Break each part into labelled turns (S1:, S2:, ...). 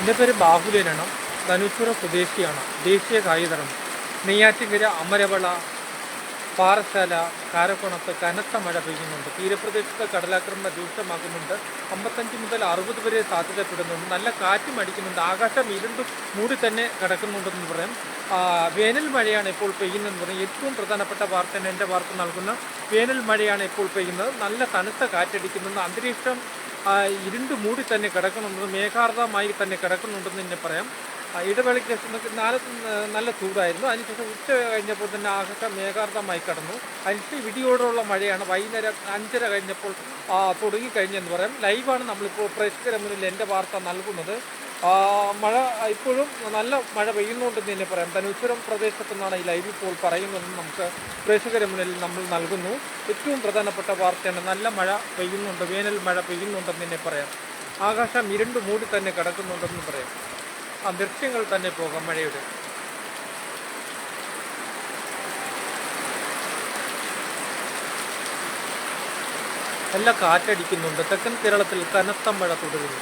S1: എൻ്റെ പേര് ബാഹുലേനാണ്. ധനുച്ചുറ സ്വദേശിയാണ്. ദേശീയ കായികതാരം. നെയ്യാറ്റിൻകര, അമരവള, പാറശാല, കാരക്കോണത്ത് കനത്ത മഴ പെയ്യുന്നുണ്ട്. തീരപ്രദേശത്ത് കടലാക്രമണം രൂക്ഷമാകുന്നുണ്ട്. 55 മുതൽ 60 വരെ സാധ്യതപ്പെടുന്നുണ്ട്. നല്ല കാറ്റും അടിക്കുന്നുണ്ട്. ആകാശം ഇരുണ്ട് മൂടി തന്നെ കിടക്കുന്നുണ്ടെന്ന് പറയാം. വേനൽ മഴയാണ് ഇപ്പോൾ പെയ്യുന്നതെന്ന് പറയും. ഏറ്റവും പ്രധാനപ്പെട്ട വാർത്തയാണ് എൻ്റെ വാർത്ത നൽകുന്ന. വേനൽ മഴയാണ് ഇപ്പോൾ പെയ്യുന്നത്. നല്ല തണുത്ത കാറ്റടിക്കുന്നുണ്ട്. അന്തരീക്ഷം ഇരുണ്ട് മൂടി തന്നെ കിടക്കുന്നുണ്ടെന്ന്, മേഘാർദ്ധമായി തന്നെ കിടക്കുന്നുണ്ടെന്ന് തന്നെ പറയാം. ഇടവേളയ്ക്ക് ശേഷം നല്ല ചൂടായിരുന്നു. അതിനുശേഷം ഉച്ച കഴിഞ്ഞപ്പോൾ തന്നെ ആകാശം മേഘാർദ്ധമായി കടന്നു. അതിനുശേഷം ഇടിയോടുള്ള മഴയാണ് വൈകുന്നേരം 5:30 കഴിഞ്ഞപ്പോൾ തുടങ്ങിക്കഴിഞ്ഞെന്ന് പറയാം. ലൈവാണ് നമ്മളിപ്പോൾ പ്രേക്ഷകരുടെ മുന്നിൽ എൻ്റെ വാർത്ത നൽകുന്നത്. മഴ ഇപ്പോഴും നല്ല മഴ പെയ്യുന്നുണ്ടെന്ന് തന്നെ പറയാം. ധനുച്ചുരം പ്രദേശത്തു നിന്നാണ് ഈ ലൈവ് ഇപ്പോൾ പറയുന്നതെന്ന് നമുക്ക് പ്രേക്ഷകരുടെ മുന്നിൽ നമ്മൾ നൽകുന്നു. ഏറ്റവും പ്രധാനപ്പെട്ട വാർത്തയാണ്. നല്ല മഴ പെയ്യുന്നുണ്ട്, വേനൽ മഴ പെയ്യുന്നുണ്ടെന്ന് തന്നെ പറയാം. ആകാശം ഇരുണ്ട് മൂടി തന്നെ കിടക്കുന്നുണ്ടെന്ന് പറയാം. ദൃശ്യങ്ങൾ തന്നെ പോകാം മഴയുടെ. നല്ല കാറ്റടിക്കുന്നുണ്ട്. തെക്കൻ കേരളത്തിൽ കനത്ത മഴ തുടരുന്നു.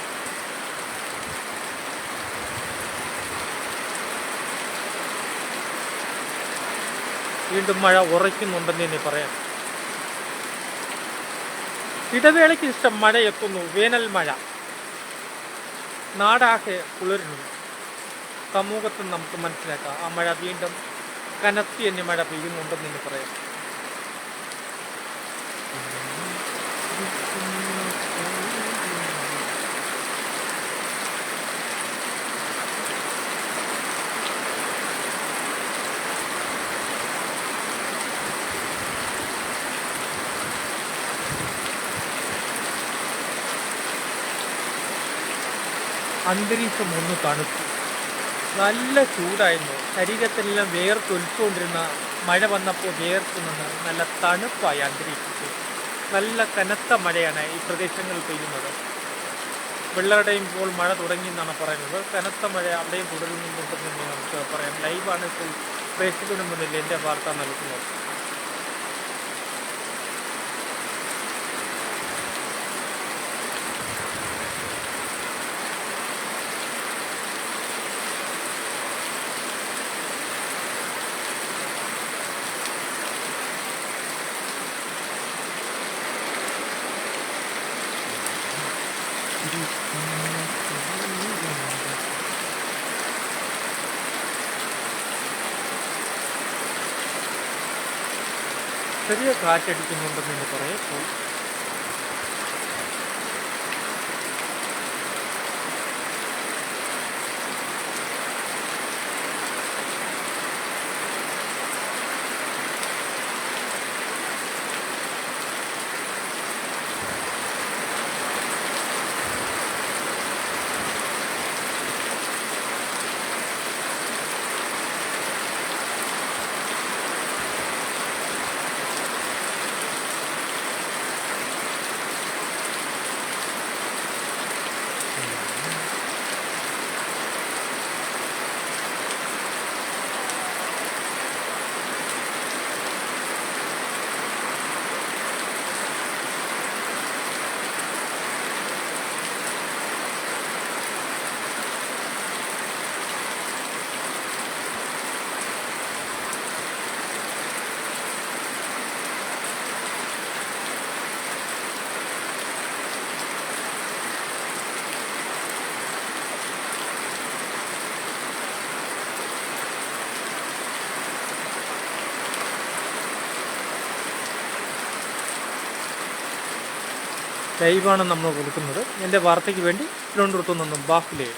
S1: വീണ്ടും മഴ ഉറയ്ക്കുന്നുണ്ടെന്ന് തന്നെ പറയാം. ഇടവേളയ്ക്ക് ഇഷ്ടം മഴ എത്തുന്നു. വേനൽ മഴ നാടാകെ കുളിരുന്നു. സമൂഹത്തിൽ നമുക്ക് മനസ്സിലാക്കാം. ആ മഴ വീണ്ടും കനത്തി തന്നെ മഴ പെയ്യുന്നുണ്ടെന്ന് തന്നെ പറയാം. അന്തരീക്ഷം ഒന്ന് തണുത്തു. നല്ല ചൂടായിരുന്നു. ശരീരത്തിലെല്ലാം വേർത്തൊലിച്ചുകൊണ്ടിരുന്ന മഴ വന്നപ്പോൾ വേർത്ത് നിന്ന് നല്ല തണുപ്പായി അന്തരീക്ഷത്തിൽ. നല്ല കനത്ത മഴയാണ് ഈ പ്രദേശങ്ങളിൽ പെയ്യുന്നത്. വെള്ളടയും ഇപ്പോൾ മഴ തുടങ്ങി എന്നാണ് പറയുന്നത്. കനത്ത മഴ അവിടെയും തുടരുന്നുണ്ടെന്ന് നമുക്ക് പറയാം. ലൈവാണ് ഇപ്പോൾ പ്രേക്ഷകരുടെ മുന്നിൽ എൻ്റെ വാർത്ത നൽകുന്നത്. ചെറിയ കാറ്റടിക്കുന്നുണ്ടെന്ന് എന്ന് പറയാം. ലൈവാണ് നമ്മൾ കൊടുക്കുന്നത്. എൻ്റെ വാർത്തയ്ക്ക് വേണ്ടി തിരുവനന്തപുരത്തു നിന്നും ബാഹുലേ.